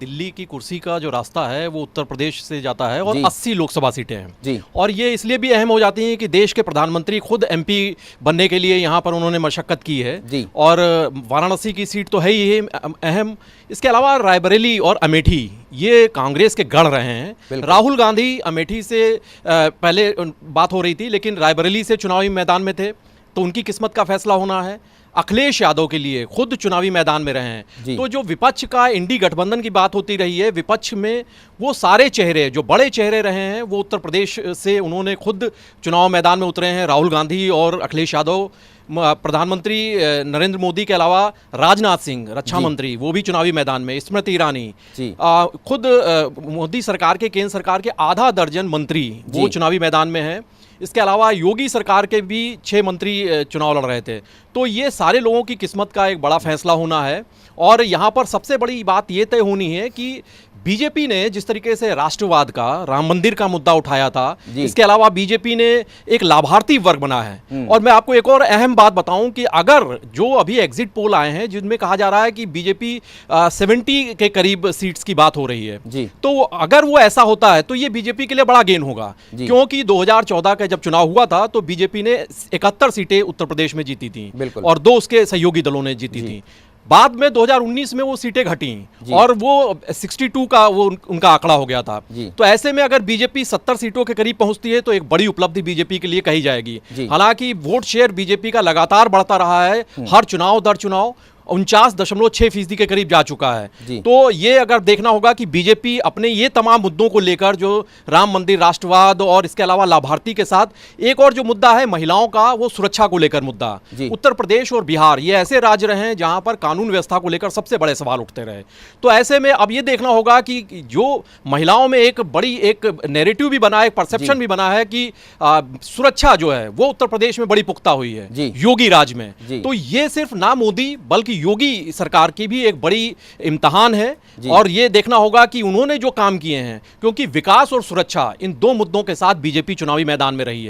दिल्ली की कुर्सी का जो रास्ता है वो उत्तर प्रदेश से जाता है और जी। 80 लोकसभा सीटें हैं जी। और ये इसलिए भी अहम हो जाती हैं कि देश के प्रधानमंत्री खुद एमपी बनने के लिए यहाँ पर उन्होंने मशक्कत की है जी। और वाराणसी की सीट तो है ही है अहम। इसके अलावा रायबरेली और अमेठी ये कांग्रेस के गढ़ रहे हैं। राहुल गांधी अमेठी से पहले बात हो रही थी, लेकिन रायबरेली से चुनावी मैदान में थे, तो उनकी किस्मत का फैसला होना है। अखिलेश यादव के लिए खुद चुनावी मैदान में रहे हैं। तो जो विपक्ष का इंडी गठबंधन की बात होती रही है, विपक्ष में वो सारे चेहरे जो बड़े चेहरे रहे हैं वो उत्तर प्रदेश से उन्होंने खुद चुनाव मैदान में उतरे हैं। राहुल गांधी और अखिलेश यादव, प्रधानमंत्री नरेंद्र मोदी के अलावा राजनाथ सिंह रक्षा मंत्री वो भी चुनावी मैदान में, स्मृति ईरानी, खुद मोदी सरकार के, केंद्र सरकार के आधा दर्जन मंत्री वो चुनावी मैदान में हैं। इसके अलावा योगी सरकार के भी 6 मंत्री चुनाव लड़ रहे थे। तो ये सारे लोगों की किस्मत का एक बड़ा फैसला होना है और यहाँ पर सबसे बड़ी बात ये तय होनी है कि बीजेपी ने जिस तरीके से राष्ट्रवाद का, राम मंदिर का मुद्दा उठाया था, इसके अलावा बीजेपी ने एक लाभार्थी वर्ग बना है। और मैं आपको एक और अहम बात बताऊं कि अगर जो अभी एग्जिट पोल आए हैं जिनमें कहा जा रहा है कि बीजेपी 70 के करीब सीट्स की बात हो रही है, तो अगर वो ऐसा होता है तो ये बीजेपी के लिए बड़ा गेन होगा, क्योंकि 2014 का जब चुनाव हुआ था तो बीजेपी ने 71 सीटें उत्तर प्रदेश में जीती थी और 2 उसके सहयोगी दलों ने जीती थी। बाद में 2019 में वो सीटें घटी और वो 62 का वो उनका आंकड़ा हो गया था। तो ऐसे में अगर बीजेपी 70 सीटों के करीब पहुंचती है तो एक बड़ी उपलब्धि बीजेपी के लिए कही जाएगी। हालांकि वोट शेयर बीजेपी का लगातार बढ़ता रहा है, हर चुनाव दर चुनाव 49.6% के करीब जा चुका है। तो ये अगर देखना होगा कि बीजेपी अपने ये तमाम मुद्दों को लेकर, जो राम मंदिर, राष्ट्रवाद और इसके अलावा लाभार्थी के साथ एक और जो मुद्दा है महिलाओं का, वो सुरक्षा को लेकर मुद्दा, उत्तर प्रदेश और बिहार ये ऐसे राज्य रहे हैं जहां पर कानून व्यवस्था को लेकर सबसे बड़े सवाल उठते रहे। तो ऐसे में अब ये देखना होगा कि जो महिलाओं में एक बड़ी एक नैरेटिव भी बना है, एक परसेप्शन भी बना है कि सुरक्षा जो है वो उत्तर प्रदेश में बड़ी पुख्ता हुई है योगी राज में। तो ये सिर्फ ना मोदी बल्कि योगी सरकार की भी एक बड़ी इम्तिहान है और ये देखना होगा कि उन्होंने जो काम किए हैं, क्योंकि विकास और सुरक्षा इन 2 मुद्दों के साथ बीजेपी चुनावी मैदान में रही है।